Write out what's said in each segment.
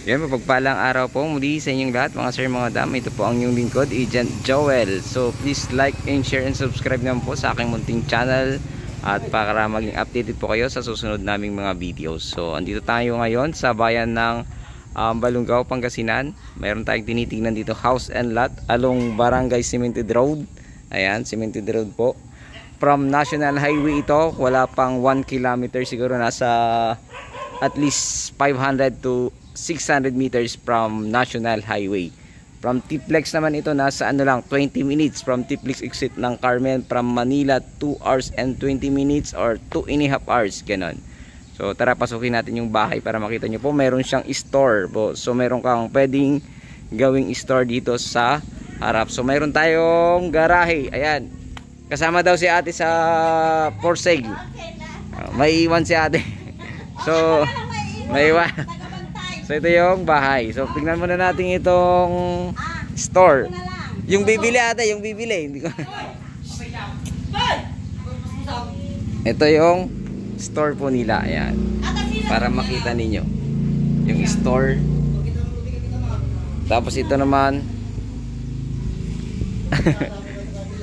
Yan, mapagpalang araw po muli sa inyong lahat mga sir, mga dam. Ito po ang inyong lingkod, Agent Joel. So please like and share and subscribe naman po sa aking munting channel at para maging updated po kayo sa susunod naming mga videos. So andito tayo ngayon sa bayan ng Balungaw, Pangasinan. Mayroon tayong tinitingnan dito house and lot along Barangay Cemented Road. Ayan, Cemented Road po. From National Highway ito, wala pang 1 kilometer, siguro nasa at least 500 to 600 meters from National Highway. From Tiplex naman ito, nasa ano lang, 20 minutes from Tiplex exit ng Carmen. From Manila, 2 hours and 20 minutes or 2.5 hours, ganon. So tara, pasukin natin yung bahay para makita nyo po. Meron siyang store po. So meron kang pwedeng gawing store dito sa harap. So meron tayong garahe. Ayan, kasama daw si ate sa for sale. May iwan si ate. So may iwan. So ito yung bahay. So tingnan muna natin itong store. Yung bibili ate, yung bibili. Hindi ko. Ito yung store po nila. Ayan. Para makita ninyo yung store. Tapos ito naman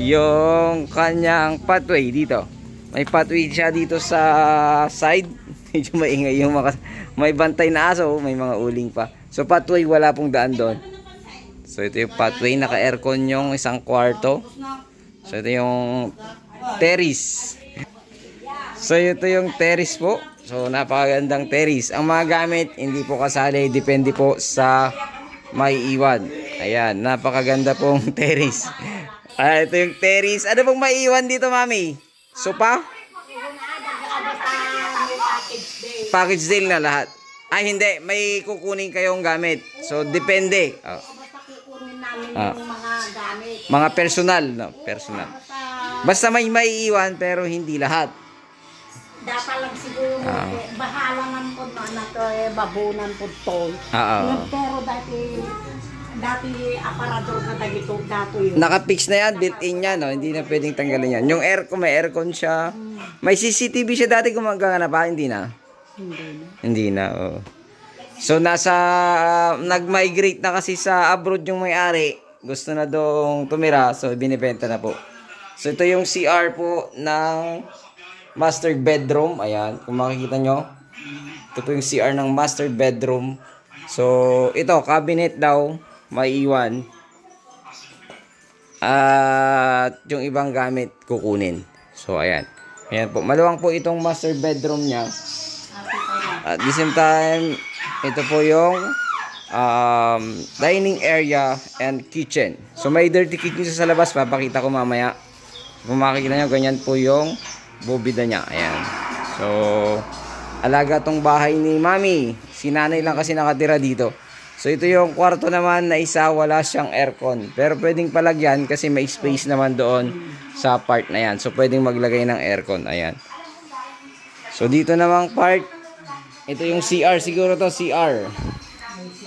yung kanyang pathway dito. May pathway siya dito sa side. Medyo maingay yung may bantay na aso, may mga uling pa. So pathway, wala pong daan doon. So ito yung pathway, naka-aircon yung isang kwarto. So ito yung terrace. So ito yung terrace po. So napakagandang terrace. Ang mga gamit hindi po kasali, depende po sa may iwan. Ayan, napakaganda pong terrace. Ito yung terrace. Ano pong may iwan dito, mami? Sopa? Package deal na lahat. Ay hindi, may kukunin kayong gamit. So depende. Basta kukunin namin yung mga gamit. Mga personal, no? Personal. Basta may iwan pero hindi lahat. Dapat lang siguro bahala ng po na to babunan po to. Pero dati aparador na dagito dato yun. Naka-fix na yan, built-in yan, no? Hindi na pwedeng tanggalin yan. Yung aircon, may aircon siya. May CCTV siya dati gumagana pa, hindi na. Hindi na, oh. So nag-migrate na kasi sa abroad yung may-ari. Gusto na dong tumira, so binibenta na po. So ito yung CR po ng master bedroom. Ayan, kung makikita nyo. Ito po yung CR ng master bedroom. So ito, cabinet daw, may iwan. At yung ibang gamit kukunin. So ayan. Ayan po, maluwang po itong master bedroom niya. At the same time, ito po yung dining area and kitchen. So may dirty kitchen sa labas, papakita ko mamaya. Kung makikita nyo, ganyan po yung bobida niya. Ayan. So alaga tong bahay ni mami. Si nanay lang kasi nakatira dito. So ito yung kwarto naman na isa, wala siyang aircon. Pero pwedeng palagyan kasi may space naman doon sa part na yan. So pwedeng maglagay ng aircon. Ayan. So dito namang part, ito yung CR, siguro to CR.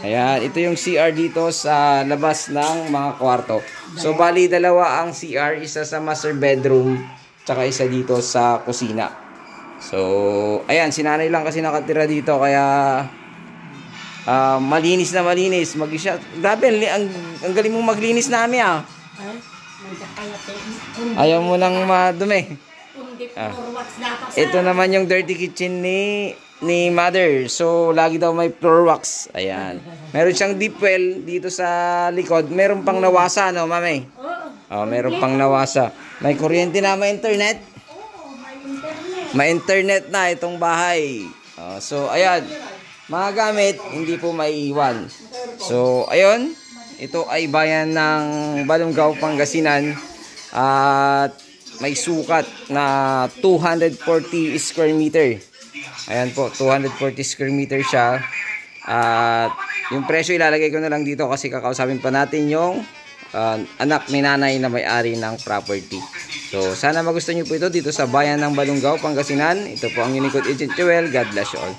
Ayan, ito yung CR dito sa labas ng mga kwarto. So bali dalawa ang CR, isa sa master bedroom, tsaka isa dito sa kusina. So ayan, si nanay lang kasi nakatira dito kaya malinis na malinis. Grabe, ang galing mong maglinis namin ah. Ayaw mo nang madumi. Ito naman yung dirty kitchen ni mother. So lagi daw may floor wax. Ayan. Meron siyang deep well dito sa likod. Meron pang nawasa, no, mami? Meron pang nawasa. May kuryente na, may internet. May internet na itong bahay. So ayan, mga gamit hindi po maiiwan. So ayun, ito ay bayan ng Balungaw, Pangasinan. At may sukat na 240 square meter. Ayan po, 240 square meter siya. At yung presyo ilalagay ko na lang dito kasi kakausapin pa natin yung anak ni nanay na may-ari ng property. So sana magustuhan nyo po ito dito sa bayan ng Balungaw, Pangasinan. Ito po ang Unique Agent Joel. God bless you all.